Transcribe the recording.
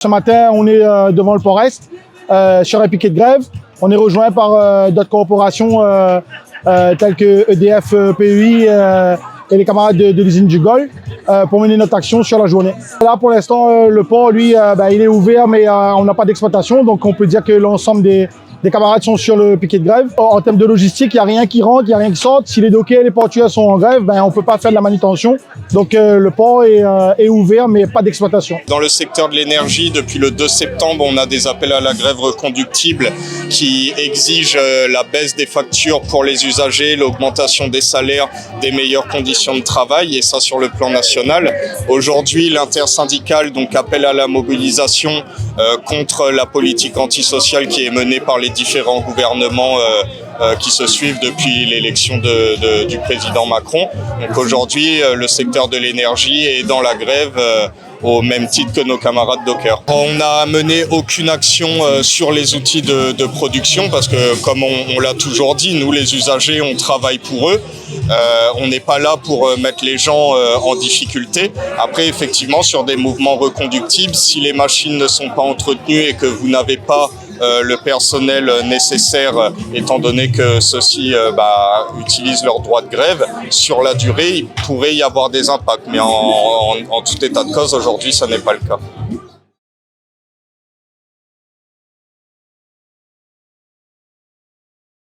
Ce matin, on est devant le Port-Est, sur un piquet de grève. On est rejoint par d'autres corporations telles que EDF, PEI et les camarades de l'usine du Gol pour mener notre action sur la journée. Là, pour l'instant, le port, lui, il est ouvert, mais on n'a pas d'exploitation. Donc, on peut dire que l'ensemble des camarades sont sur le piquet de grève. En termes de logistique, il n'y a rien qui rentre, il n'y a rien qui sort. Si les dockers et les portuaires sont en grève, on ne peut pas faire de la manutention. Donc le port est ouvert, mais pas d'exploitation. Dans le secteur de l'énergie, depuis le 2 septembre, on a des appels à la grève reconductible qui exigent la baisse des factures pour les usagers, l'augmentation des salaires, des meilleures conditions de travail, et ça sur le plan national. Aujourd'hui, l'intersyndicale donc appelle à la mobilisation contre la politique antisociale qui est menée par les différents gouvernements qui se suivent depuis l'élection du président Macron. Donc aujourd'hui, le secteur de l'énergie est dans la grève au même titre que nos camarades dockers. On n'a mené aucune action sur les outils de production parce que, comme on l'a toujours dit, nous les usagers, on travaille pour eux. On n'est pas là pour mettre les gens en difficulté. Après, effectivement, sur des mouvements reconductibles, si les machines ne sont pas entretenues et que vous n'avez pas le personnel nécessaire, étant donné que ceux-ci utilisent leur droit de grève, sur la durée, il pourrait y avoir des impacts. Mais en tout état de cause, aujourd'hui, ça n'est pas le cas.